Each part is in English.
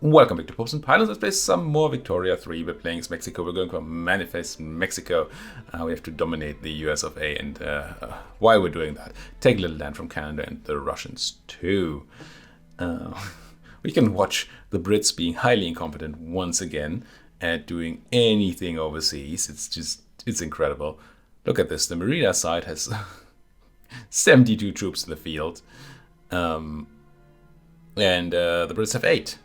Welcome back to Popes and Pilots. Let's play some more Victoria 3. We're playing as Mexico. We're going for Manifest Mexico. We have to dominate the US of A, and while we're doing that, take a little land from Canada and the Russians too. We can watch the Brits being highly incompetent once again at doing anything overseas. It's incredible. Look at this. The Merida side has 72 troops in the field. And the Brits have 8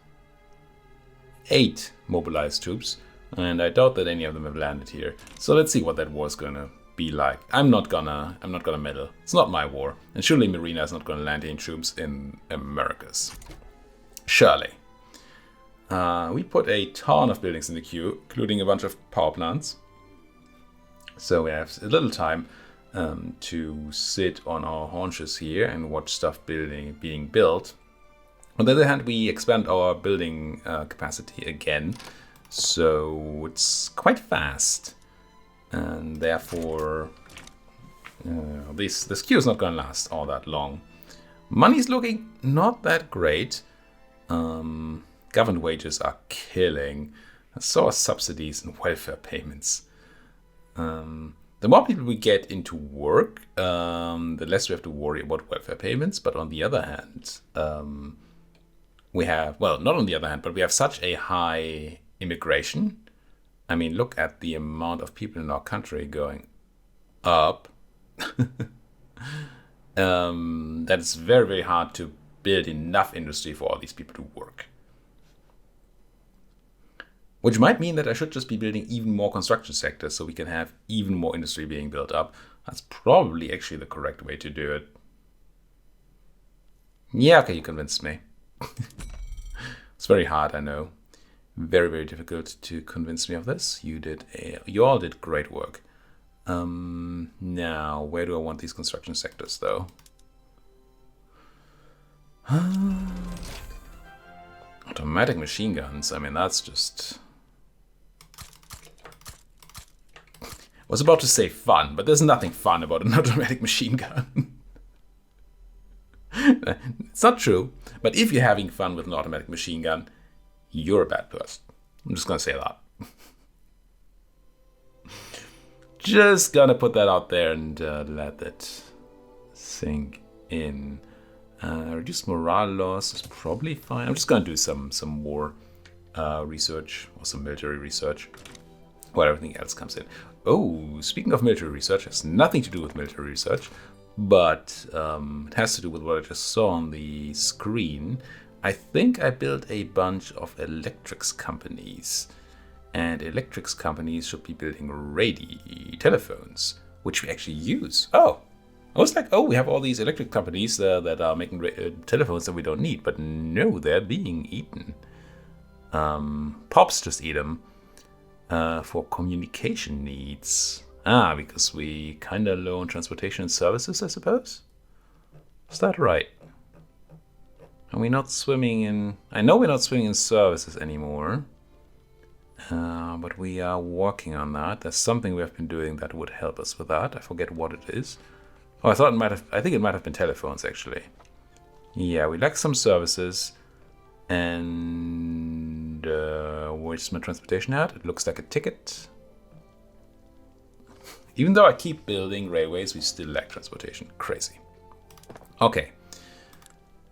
mobilized troops, and I doubt that any of them have landed here. So let's see what that war is gonna be like. I'm not gonna meddle. It's not my war, and surely Marina is not gonna land any troops in Americas. Surely. We put a ton of buildings in the queue, including a bunch of power plants. So we have a little time to sit on our haunches here and watch stuff being built. On the other hand, we expand our building capacity again, so it's quite fast, and therefore this queue is not going to last all that long. Money's looking not that great. Government wages are killing, so are subsidies and welfare payments. The more people we get into work, the less we have to worry about welfare payments, but on the other hand, we have, well, not on the other hand, but we have such a high immigration. I mean, look at the amount of people in our country going up. That it's very, very hard to build enough industry for all these people to work. Which might mean that I should just be building even more construction sectors so we can have even more industry being built up. That's probably actually the correct way to do it. Yeah, okay, you convinced me. It's very hard, I know. Very, very difficult to convince me of this. You all did great work. Now, where do I want these construction sectors, though? Automatic machine guns. I mean, that's just... I was about to say fun, but there's nothing fun about an automatic machine gun. It's not true, but if you're having fun with an automatic machine gun, you're a bad person. I'm just gonna say that. Just gonna put that out there and let it sink in. Reduce morale loss is probably fine. I'm just gonna do some war research or some military research while everything else comes in. Oh, speaking of military research, it has nothing to do with military research, but it has to do with what I just saw on the screen. I think I built a bunch of electrics companies, and electrics companies should be building telephones, which we actually use. Oh, I was like, oh, we have all these electric companies that are making telephones that we don't need, but no, they're being eaten. Pops just eat them for communication needs. Because we kind of low on transportation and services, I suppose? Is that right? Are we not swimming in... I know we're not swimming in services anymore. But we are working on that. There's something we have been doing that would help us with that. I forget what it is. Oh, I think it might have been telephones, actually. Yeah, we lack some services. And... where's my transportation at? It looks like a ticket. Even though I keep building railways, we still lack transportation. Crazy. Okay.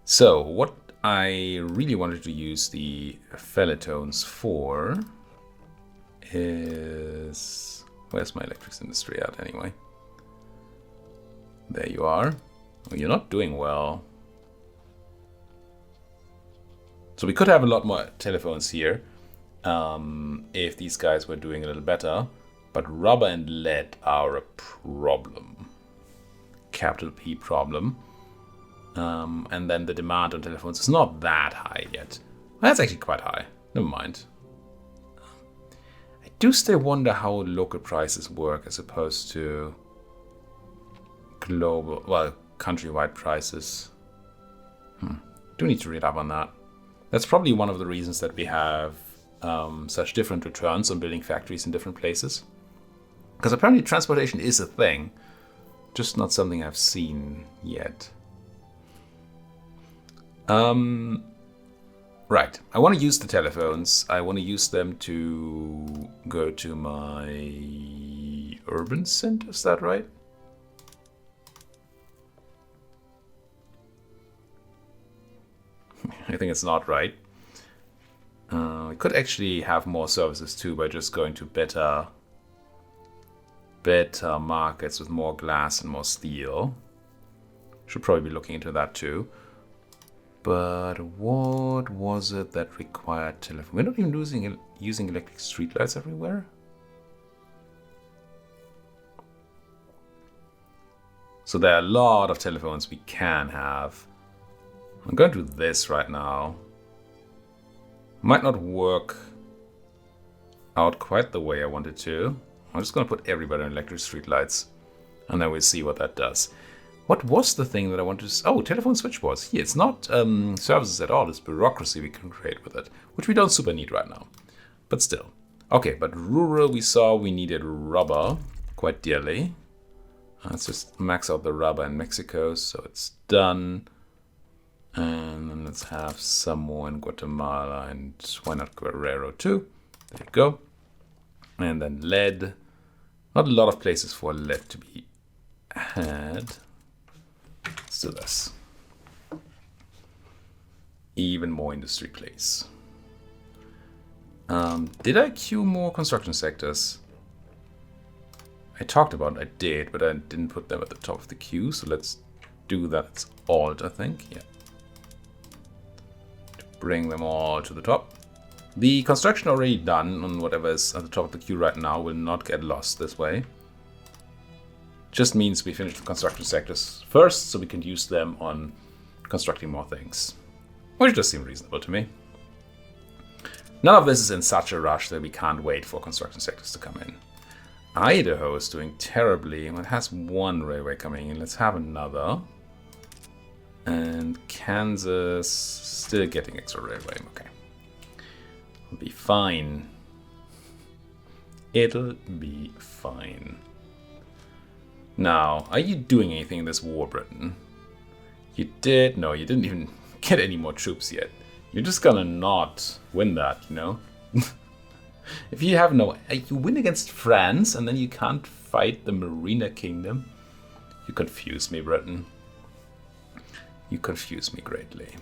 So, what I really wanted to use the felletones for is... Where's my electrics industry at, anyway? There you are. Oh, you're not doing well. So we could have a lot more telephones here if these guys were doing a little better. But rubber and lead are a problem. Capital P problem. And then the demand on telephones is not that high yet. Well, that's actually quite high. Never mind. I do still wonder how local prices work as opposed to global, well, countrywide prices. Do need to read up on that. That's probably one of the reasons that we have such different returns on building factories in different places. Because apparently transportation is a thing, just not something I've seen yet. Right, I want to use the telephones. I want to use them to go to my urban center, is that right? I think it's not right. We could actually have more services too by just going to better markets with more glass and more steel. Should probably be looking into that too. But what was it that required telephone? We're not even using electric streetlights everywhere. So there are a lot of telephones we can have. I'm going to do this right now. Might not work out quite the way I wanted to. I'm just going to put everybody on electric streetlights, and then we'll see what that does. What was the thing that I wanted to... Oh, telephone switchboards. Here, it's not services at all. It's bureaucracy we can create with it, which we don't super need right now. But still. Okay, but rural, we saw we needed rubber quite dearly. Let's just max out the rubber in Mexico, so it's done. And then let's have some more in Guatemala, and why not Guerrero too? There you go. And then lead. Not a lot of places for lead to be had. Let's do this. Even more industry, please. Did I queue more construction sectors? I talked about it, I did, but I didn't put them at the top of the queue, so let's do that. It's Alt, I think, yeah. Bring them all to the top. The construction already done on whatever is at the top of the queue right now will not get lost this way. Just means we finish the construction sectors first, so we can use them on constructing more things. Which does seem reasonable to me. None of this is in such a rush that we can't wait for construction sectors to come in. Idaho is doing terribly. Well, it has one railway coming in. Let's have another. And Kansas still getting extra railway. Okay. It'll be fine. It'll be fine. Now, are you doing anything in this war, Britain? You did? No, you didn't even get any more troops yet. You're just gonna not win that, you know? If you have no... You win against France and then you can't fight the Marina Kingdom. You confuse me, Britain. You confuse me greatly.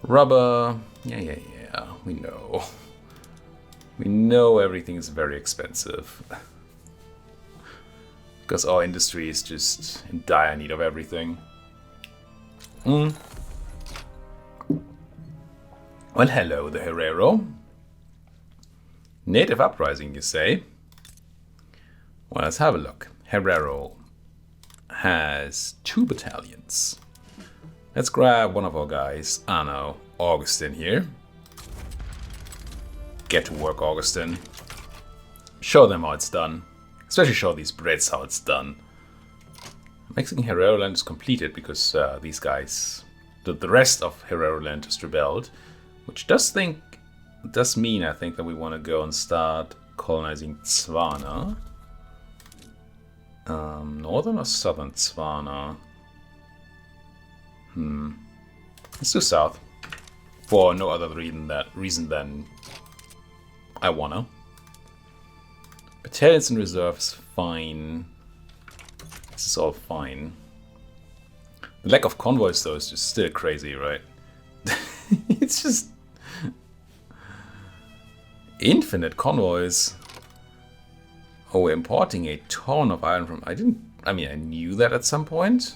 Rubber. Yeah. We know. We know everything is very expensive. Because our industry is just in dire need of everything. Well, hello, the Herero. Native uprising, you say? Well, let's have a look. Herero has 2 battalions. Let's grab one of our guys, Anno Augustin here. Get to work, Augustin. Show them how it's done. Especially show these Brits how it's done. Mexican Herero land is completed because these guys, the rest of Herero land just rebelled. Which does mean, I think, that we want to go and start colonizing Tswana. Northern or southern Tswana? Let's do south. For no other reason than I wanna. Battalions in reserve is fine. This is all fine. The lack of convoys, though, is just still crazy, right? It's just... infinite convoys. Oh, we're importing a ton of iron from... I knew that at some point.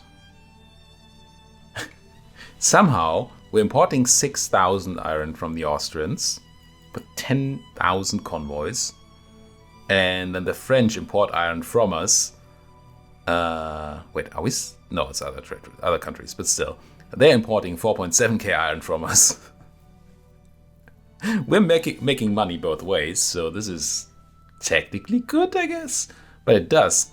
Somehow, we're importing 6,000 iron from the Austrians, but 10,000 convoys. And then the French import iron from us. Wait, are we... No, it's other countries, but still. They're importing 4.7k iron from us. We're making money both ways, so this is technically good, I guess. But it does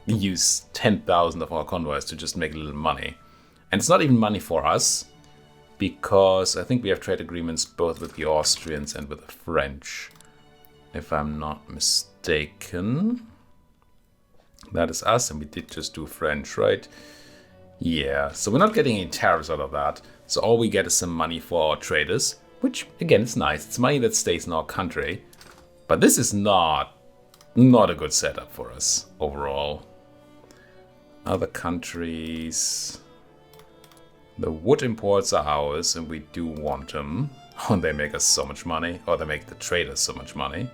use 10,000 of our convoys to just make a little money. And it's not even money for us, because I think we have trade agreements both with the Austrians and with the French, if I'm not mistaken. That is us, and we did just do French, right? Yeah, so we're not getting any tariffs out of that. So all we get is some money for our traders, which again is nice. It's money that stays in our country. But this is not a good setup for us overall. Other countries. The wood imports are ours and we do want them. Oh, they make us so much money. Or they make the traders so much money.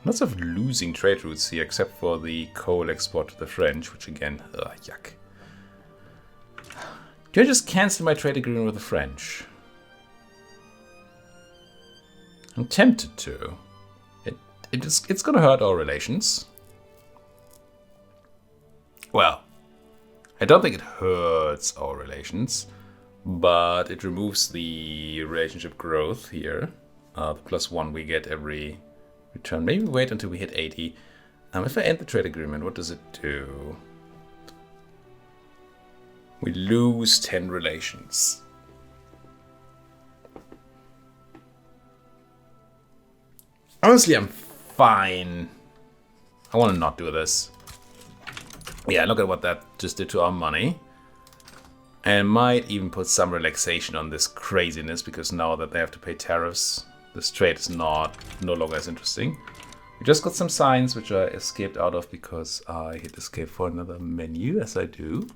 Lots of losing trade routes here, except for the coal export to the French, which again, yuck. Do I just cancel my trade agreement with the French? I'm tempted to. It's gonna hurt our relations. Well, I don't think it hurts our relations, but it removes the relationship growth here. The +1 we get every return. Maybe wait until we hit 80. If I end the trade agreement, what does it do? We lose 10 relations. Honestly, I'm fine. I want to not do this. Yeah, look at what that just did to our money. And might even put some relaxation on this craziness, because now that they have to pay tariffs, this trade is no longer as interesting. We just got some signs which I escaped out of because I hit escape for another menu, as I do.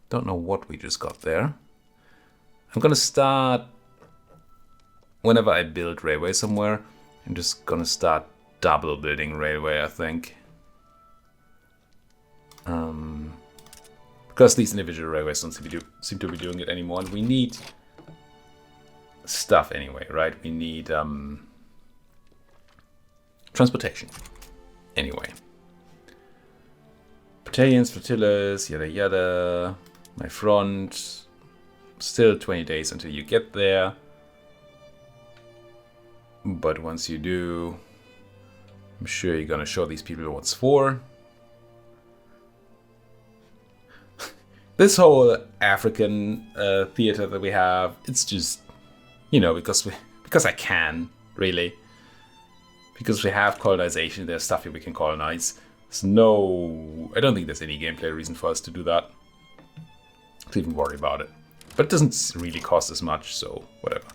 Don't know what we just got there. I'm gonna start, whenever I build railway somewhere, I'm just gonna start double building railway, I think. Because these individual railways don't seem to be doing it anymore, and we need stuff anyway, right? We need transportation anyway. Battalions, flotillas, yada yada. My front, still 20 days until you get there. But once you do, I'm sure you're gonna show these people what's for. This whole African theater that we have, it's just, you know, because I can, really. Because we have colonization, there's stuff here we can colonize. There's I don't think there's any gameplay reason for us to do that. To even worry about it. But it doesn't really cost as much, so whatever.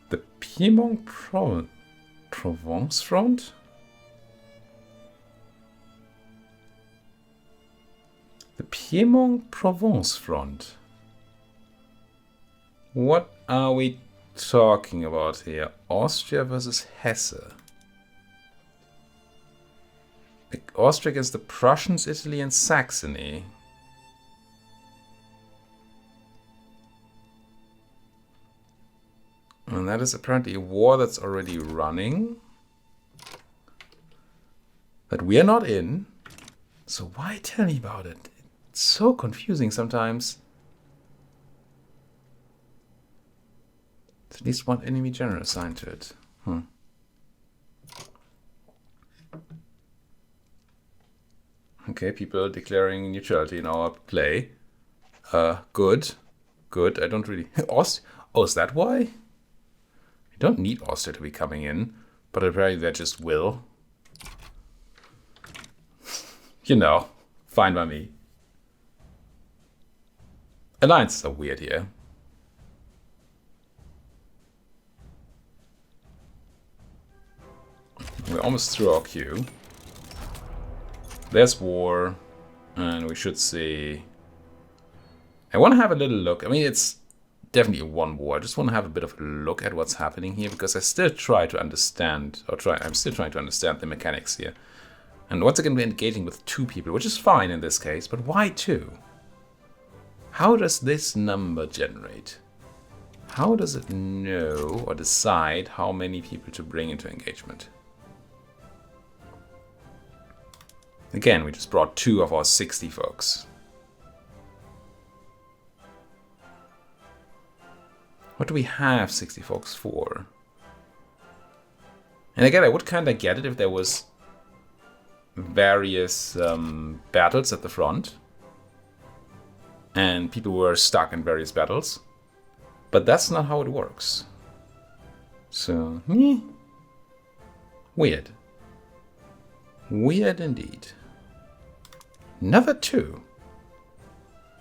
The Piedmont Provence front? The Piedmont Provence front. What are we talking about here? Austria versus Hesse. Like Austria against the Prussians, Italy, and Saxony. And that is apparently a war that's already running. That we are not in. So why tell me about it? It's so confusing sometimes. There's at least one enemy general assigned to it. Okay, people declaring neutrality in our play. Good. Good. I don't really... Oh, is that why? We don't need Austria to be coming in, but apparently they just will. You know, fine by me. Alliances are weird here. We're almost through our queue. There's war, and we should see... I want to have a little look. I mean, it's definitely a one war. I just want to have a bit of a look at what's happening here, because I still try to understand, I'm still trying to understand the mechanics here. And once again, we're engaging with 2 people, which is fine in this case, but why 2? How does this number generate? How does it know or decide how many people to bring into engagement? Again, we just brought 2 of our 60 folks. What do we have 60 folks for? And again, I would kind of get it if there was various battles at the front. And people were stuck in various battles. But that's not how it works. So, weird. Weird indeed. Another 2.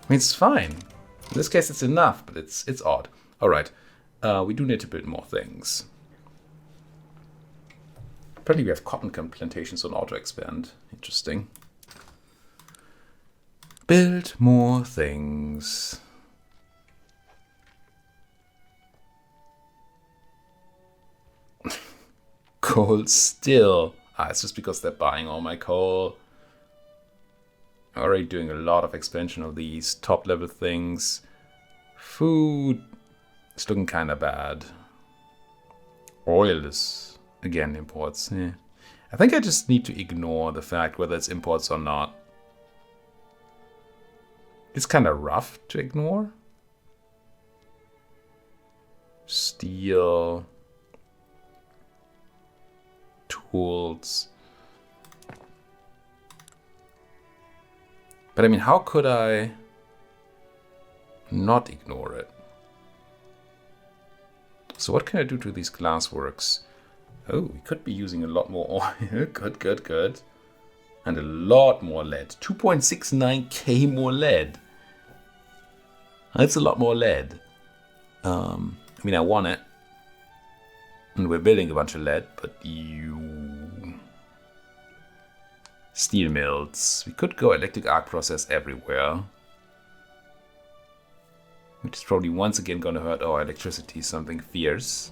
mean, it's fine. In this case, it's enough, but it's odd. All right, we do need to build more things. Apparently, we have cotton plantations on auto expand. Interesting. Build more things. Coal still. It's just because they're buying all my coal. I'm already doing a lot of expansion of these top level things. Food is looking kind of bad. Oil is, again, imports. Yeah. I think I just need to ignore the fact whether it's imports or not. It's kind of rough to ignore. Steel. Tools. But I mean, how could I not ignore it? So what can I do to these glassworks? Oh, we could be using a lot more oil. Good, good, good. And a lot more lead. 2.69k more lead. That's a lot more lead. I mean, I want it. And we're building a bunch of lead, but steel mills. We could go electric arc process everywhere. Which is probably once again going to hurt our electricity, something fierce.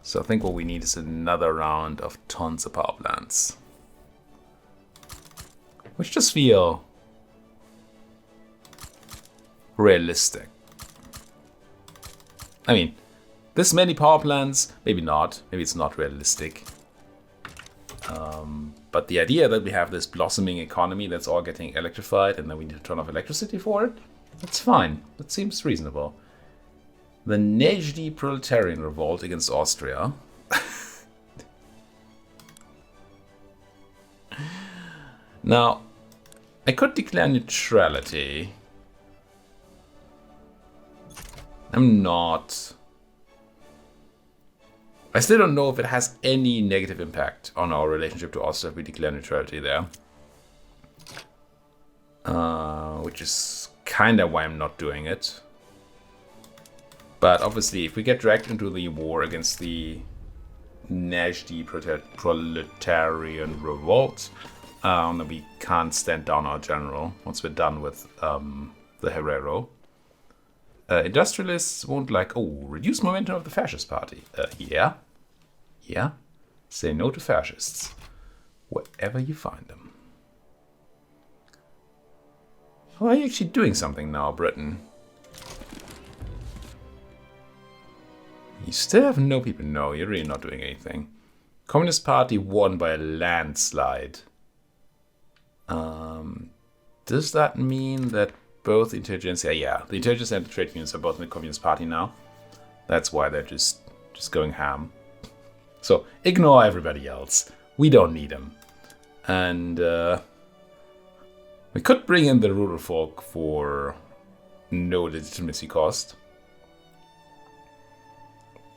So I think what we need is another round of tons of power plants. Which just feel realistic. I mean, this many power plants, maybe not. Maybe it's not realistic. But the idea that we have this blossoming economy that's all getting electrified and then we need to turn off electricity for it, that's fine. That seems reasonable. The Nezhdy proletarian revolt against Austria. Now, I could declare neutrality. I'm not. I still don't know if it has any negative impact on our relationship to Austria if we declare neutrality there. Which is kind of why I'm not doing it. But obviously, if we get dragged into the war against the Nezhdy proletarian revolt, then we can't stand down our general once we're done with the Herero. Industrialists won't like, reduce momentum of the fascist party. Yeah. Say no to fascists, wherever you find them. Oh, are you actually doing something now, Britain? You still have no people. No, you're really not doing anything. Communist Party won by a landslide. Does that mean that both intelligentsia, the intelligence and the trade unions are both in the Communist Party now? That's why they're just going ham. So ignore everybody else. We don't need them. And we could bring in the rural folk for no legitimacy cost.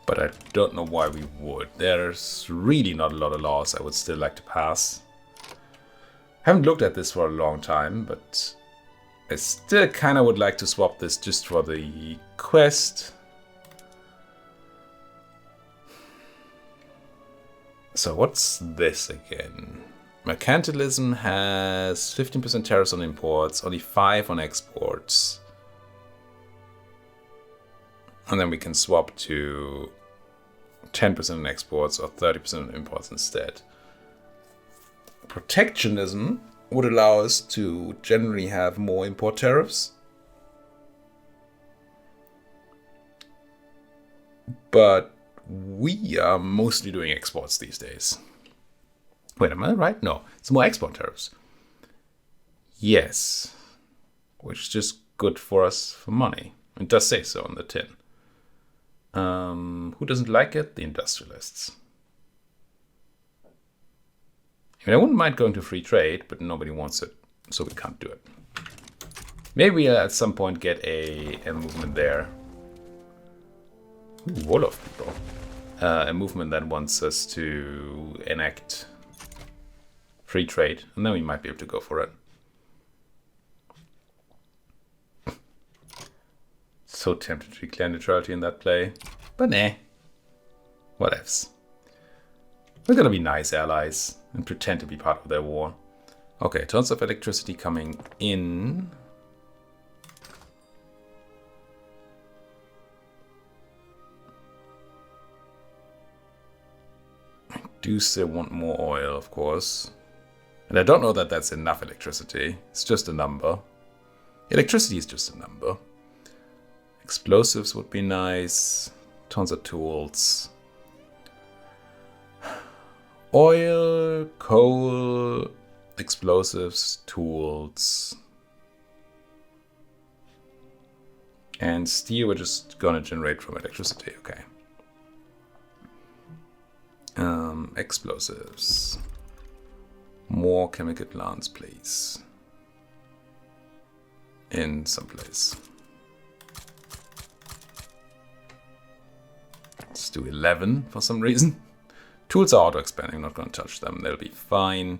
But I don't know why we would. There's really not a lot of laws I would still like to pass. Haven't looked at this for a long time, but I still kind of would like to swap this just for the quest. So what's this again? Mercantilism has 15% tariffs on imports, only 5 on exports. And then we can swap to 10% on exports or 30% on imports instead. Protectionism would allow us to generally have more import tariffs. But we are mostly doing exports these days. Wait, am I right? No, it's more export tariffs. Yes, which is just good for us for money. It does say so on the tin. Who doesn't like it? The industrialists. I mean, I wouldn't mind going to free trade, but nobody wants it, so we can't do it. Maybe we'll at some point get a movement there. Ooh, Wolof people. A movement that wants us to enact free trade, and then we might be able to go for it. So tempted to declare neutrality in that play. But nah. Whatevs. We're gonna be nice allies and pretend to be part of their war. Okay, tons of electricity coming in. I do still want more oil, of course. And I don't know that that's enough electricity. It's just a number. Electricity is just a number. Explosives would be nice. Tons of tools. Oil, coal, explosives, tools. And steel we're just gonna generate from electricity, okay. Explosives. More chemical plants, please. In some place. Let's do 11 for some reason. Tools are auto-expanding, not going to touch them. They'll be fine.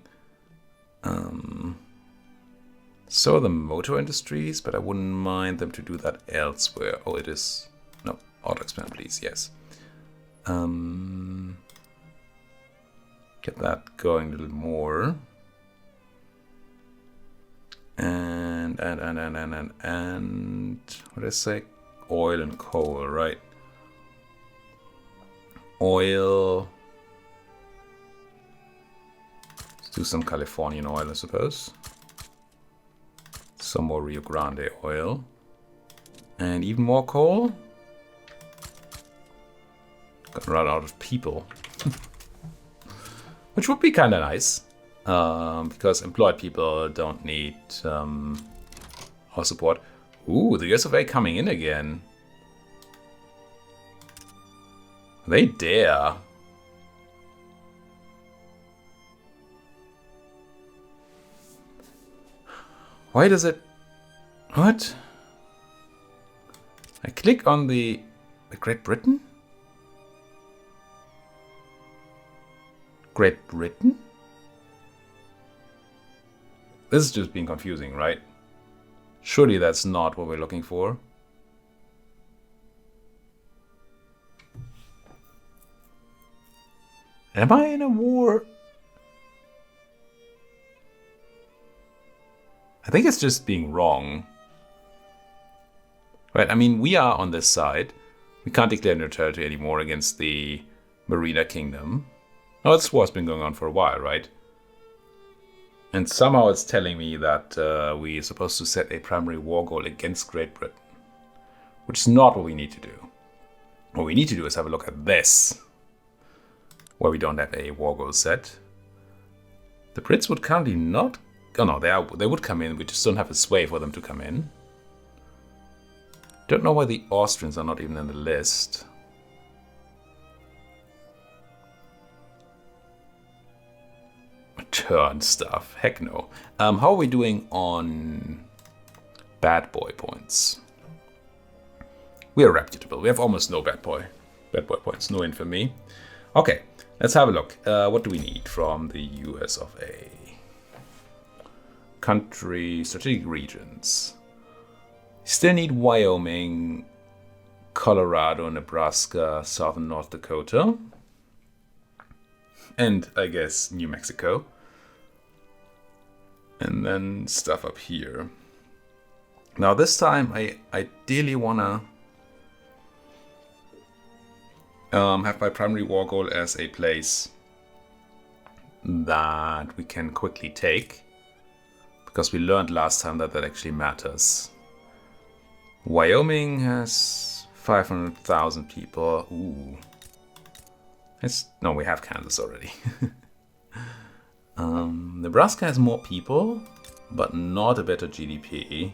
So are the motor industries, but I wouldn't mind them to do that elsewhere. Oh, it is... No, auto-expand, please, yes. Get that going a little more. And what did I say? Oil and coal, right? Oil. Let's do some Californian oil, I suppose. Some more Rio Grande oil. And even more coal. Gonna run out of people. Which would be kind of nice. Because employed people don't need our support. Ooh, the US of A coming in again. They dare. Why does it... What? I click on the Great Britain? Great Britain? This is just being confusing, right? Surely that's not what we're looking for. Am I in a war? I think it's just being wrong. Right, I mean, we are on this side. We can't declare neutrality anymore against the Marina Kingdom. Oh, this war's been going on for a while, right? And somehow it's telling me that we're supposed to set a primary war goal against Great Britain. Which is not what we need to do. What we need to do is have a look at this. Where we don't have a war goal set. The Brits would currently not... Oh no, they would come in. We just don't have a sway for them to come in. Don't know why the Austrians are not even in the list. Turn stuff. Heck no. How are we doing on bad boy points? We are reputable. We have almost no bad boy points. No infamy. Okay, let's have a look. What do we need from the US of A? Country, strategic regions. Still need Wyoming, Colorado, Nebraska, southern North Dakota. And I guess New Mexico. And then stuff up here. Now this time I ideally wanna have my primary war goal as a place that we can quickly take. Because we learned last time that that actually matters. Wyoming has 500,000 people. Ooh. No, we have Kansas already. Nebraska has more people, but not a better GDP.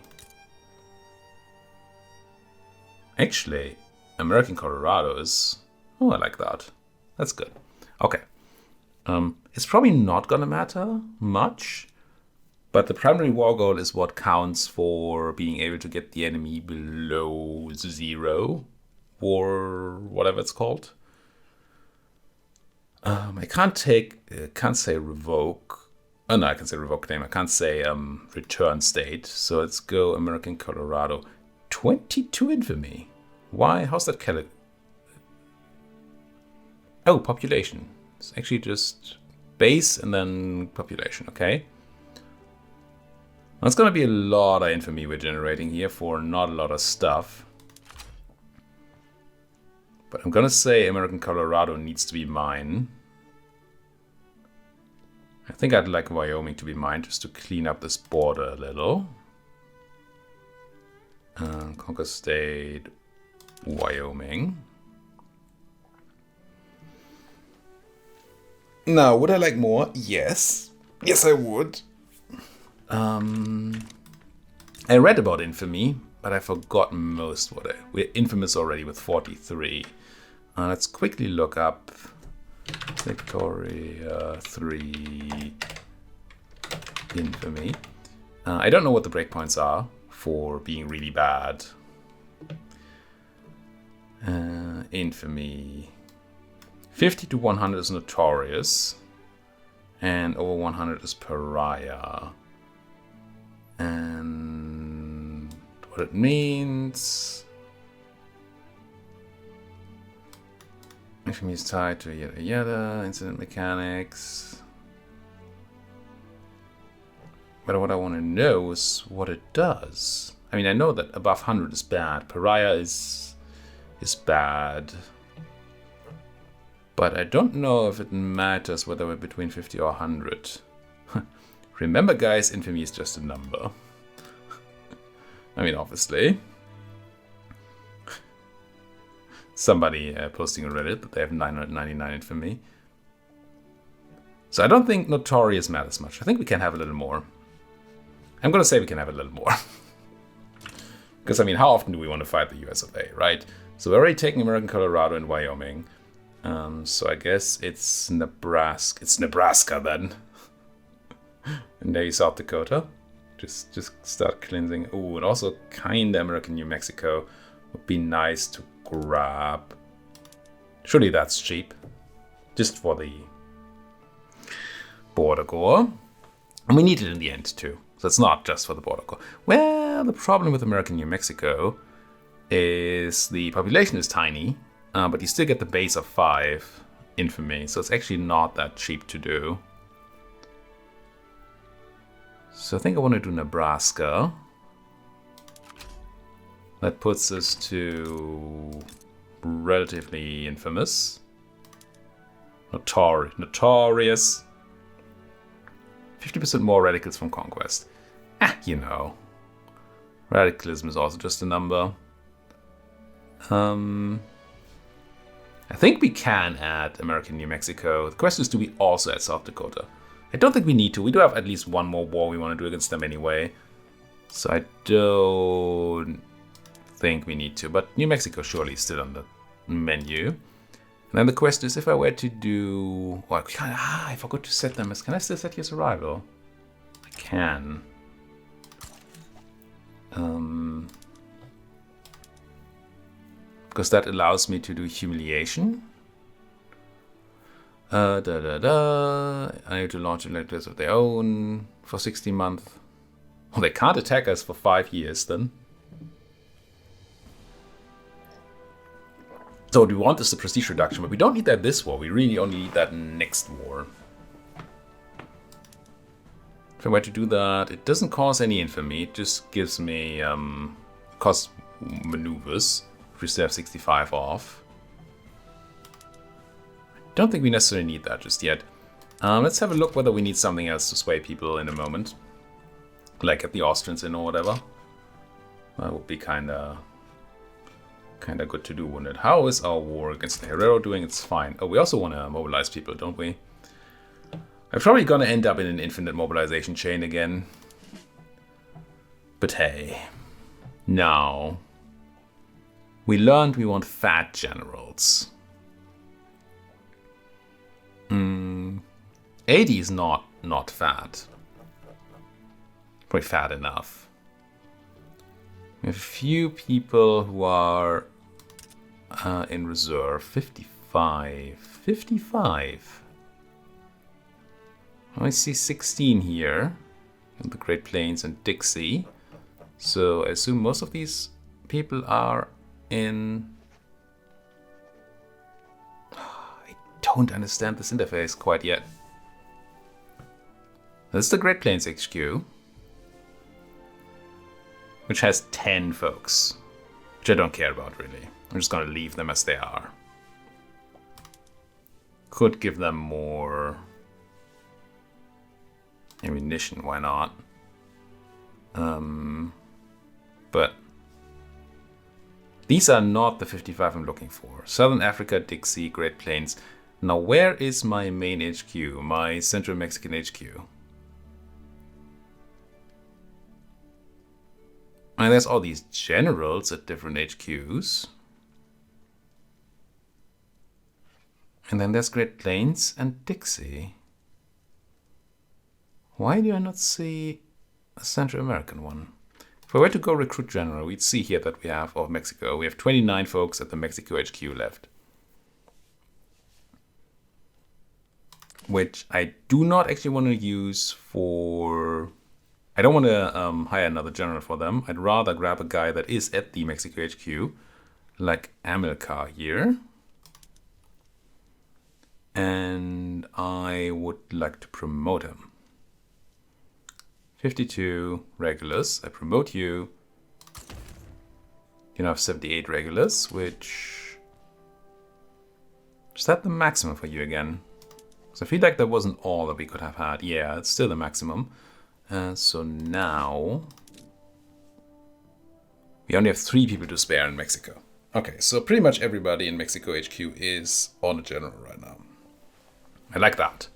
Actually, American Colorado is... Oh, I like that. That's good. Okay. It's probably not gonna matter much, but the primary war goal is what counts for being able to get the enemy below 0, or whatever it's called. I can't say revoke. Oh no, I can say revoke name. I can't say return state. So let's go American Colorado. 22 infamy. Why? How's that calculated? Oh, population. It's actually just base and then population, okay. That's gonna be a lot of infamy we're generating here for not a lot of stuff. But I'm gonna say American Colorado needs to be mine. I think I'd like Wyoming to be mine just to clean up this border a little. Conquer State, Wyoming. Now, would I like more? Yes. Yes, I would. I read about infamy, but I forgot most what we're infamous already with 43. Let's quickly look up Victoria 3 infamy. I don't know what the breakpoints are for being really bad. Infamy. 50 to 100 is notorious, and over 100 is pariah. And what it means. Infamy is tied to yada yada, incident mechanics. But what I want to know is what it does. I mean, I know that above 100 is bad. Pariah is bad. But I don't know if it matters whether we're between 50 or 100. Remember, guys, infamy is just a number. I mean, obviously. Somebody posting on Reddit that they have 999 infamy. So I don't think notorious matters much. I think we can have a little more. I'm going to say we can have a little more. Because, I mean, how often do we want to fight the US of A, right? So we're already taking American Colorado and Wyoming. So I guess it's Nebraska. It's Nebraska then. And maybe South Dakota. Just start cleansing. Ooh, and also kinda American New Mexico would be nice to grab. Surely that's cheap. Just for the border gore. And we need it in the end too. So it's not just for the border gore. Well, the problem with American New Mexico is the population is tiny. But you still get the base of 5 infamy, so it's actually not that cheap to do. So I think I want to do Nebraska. That puts us to relatively infamous. Notorious. 50% more radicals from conquest. You know. Radicalism is also just a number. I think we can add American New Mexico. The question is, do we also add South Dakota? I don't think we need to. We do have at least one more war we want to do against them anyway. So I don't think we need to. But New Mexico surely is still on the menu. And then the question is, if I were to do... Well, I forgot to set them as... Can I still set here as a rival? I can. Because that allows me to do humiliation. I need to launch electors of their own for 16 months. Well, they can't attack us for 5 years then. So what we want is the prestige reduction, but we don't need that this war. We really only need that next war. If I were to do that, it doesn't cause any infamy. It just gives me cost maneuvers. We still have 65 off. I don't think we necessarily need that just yet. Let's have a look whether we need something else to sway people in a moment. Like at the Austrians in or whatever. That would be kinda good to do, wouldn't it? How is our war against the Herero doing? It's fine. Oh, we also want to mobilize people, don't we? I'm probably gonna end up in an infinite mobilization chain again. But hey. Now. We learned we want fat generals. 80 is not fat. Probably fat enough. We have a few people who are in reserve. 55. 55. I see 16 here. In the Great Plains and Dixie. So I assume most of these people are in... I don't understand this interface quite yet. This is the Great Plains HQ, which has 10 folks, which I don't care about really. I'm just gonna leave them as they are. Could give them more ammunition, why not? But these are not the 55 I'm looking for. Southern Africa, Dixie, Great Plains. Now where is my main HQ, my Central Mexican HQ? And there's all these generals at different HQs. And then there's Great Plains and Dixie. Why do I not see a Central American one? If I were to go recruit general, we'd see here that we have, of Mexico, we have 29 folks at the Mexico HQ left. Which I do not actually want to use for... I don't want to hire another general for them. I'd rather grab a guy that is at the Mexico HQ, like Amilcar here. And I would like to promote him. 52 regulars. I promote you. You now have 78 regulars, which... Is that the maximum for you again? So I feel like that wasn't all that we could have had. Yeah, it's still the maximum. So now... we only have 3 people to spare in Mexico. Okay, so pretty much everybody in Mexico HQ is on a general right now. I like that.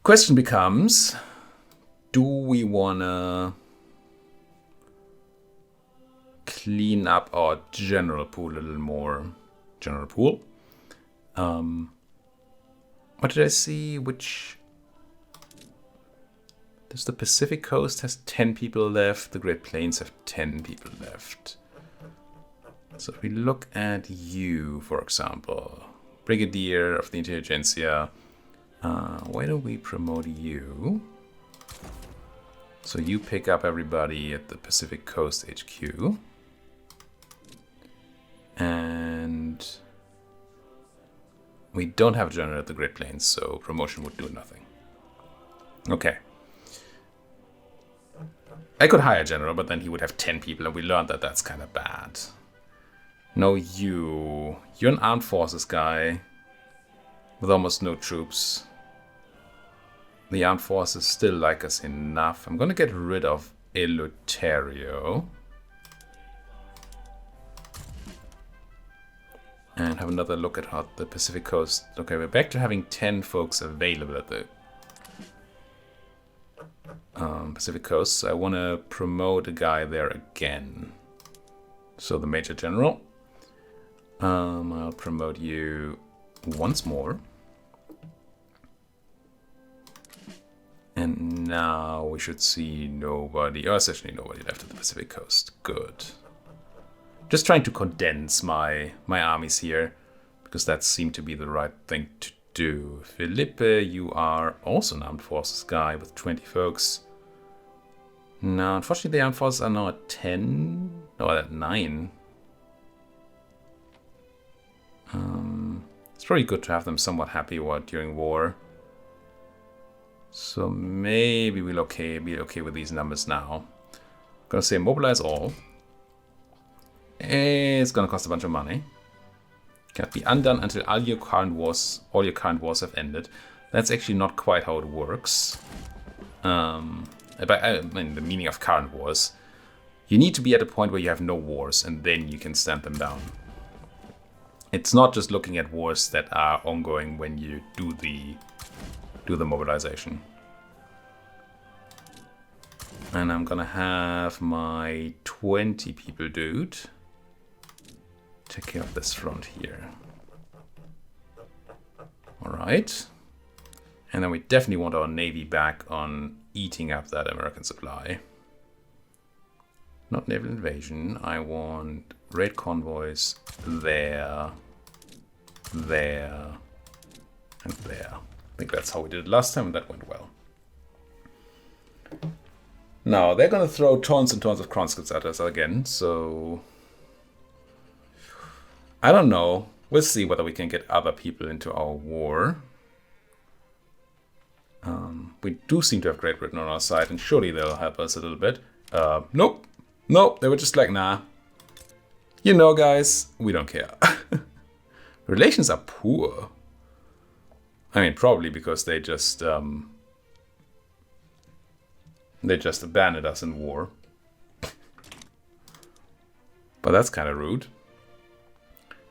Question becomes, do we wanna clean up our general pool a little more? General pool. What did I see? Which... Does the Pacific Coast has 10 people left? The Great Plains have 10 people left. So if we look at you, for example, Brigadier of the Intelligentsia, why don't we promote you? So you pick up everybody at the Pacific Coast HQ. And we don't have a general at the Great Plains, so promotion would do nothing. Okay. I could hire a general, but then he would have 10 people, and we learned that that's kind of bad. No, you're an armed forces guy with almost no troops. The armed forces still like us enough. I'm gonna get rid of Eleuterio. And have another look at how the Pacific Coast... Okay, we're back to having 10 folks available at the Pacific Coast. So I want to promote a guy there again. So the Major General. I'll promote you once more. And now we should see nobody... Oh, essentially nobody left at the Pacific Coast. Good. Just trying to condense my armies here, because that seemed to be the right thing to do. Felipe, you are also an armed forces guy with 20 folks. Now, unfortunately, the armed forces are now at 10. No, at 9. It's probably good to have them somewhat happy during war. So maybe we'll be okay with these numbers now. I'm gonna say mobilize all. It's gonna cost a bunch of money. Can't be undone until all your current wars have ended. That's actually not quite how it works. I mean, the meaning of current wars. You need to be at a point where you have no wars, and then you can stand them down. It's not just looking at wars that are ongoing when you do the mobilization. And I'm gonna have my 20 people dude take care of this front here. Alright. And then we definitely want our navy back on eating up that American supply. Not naval invasion. I want raid convoys there, there, and there. I think that's how we did it last time, and that went well. Now, they're going to throw tons and tons of conscripts at us again, so... I don't know. We'll see whether we can get other people into our war. We do seem to have Great Britain on our side, and surely they'll help us a little bit. Nope. Nope, they were just like, nah. You know, guys, we don't care. Relations are poor. I mean, probably because they just abandoned us in war. But that's kind of rude.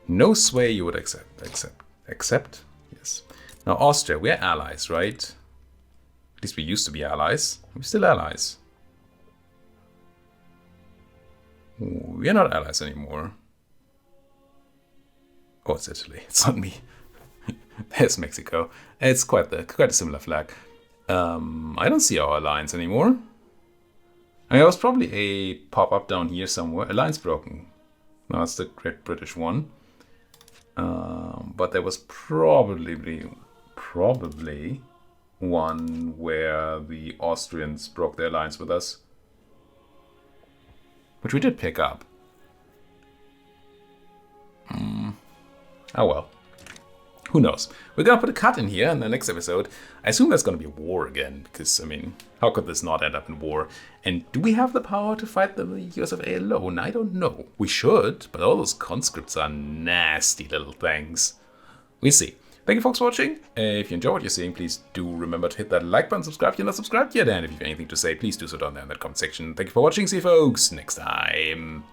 No sway you would accept? Yes. Now, Austria, we're allies, right? At least we used to be allies. We're still allies. We're not allies anymore. Oh, it's Italy. It's not me. There's Mexico. It's quite a similar flag. I don't see our alliance anymore. I mean, there was probably a pop-up down here somewhere. Alliance broken. No, it's the Great British one. But there was probably one where the Austrians broke their alliance with us, which we did pick up. Oh well. Who knows? We're gonna put a cut in here in the next episode. I assume there's gonna be a war again, because, I mean, how could this not end up in war? And do we have the power to fight the US of A alone? I don't know. We should, but all those conscripts are nasty little things. We'll see. Thank you folks for watching. If you enjoy what you're seeing, please do remember to hit that like button, subscribe if you're not subscribed yet, and if you have anything to say, please do so down there in that comment section. Thank you for watching. See you folks next time.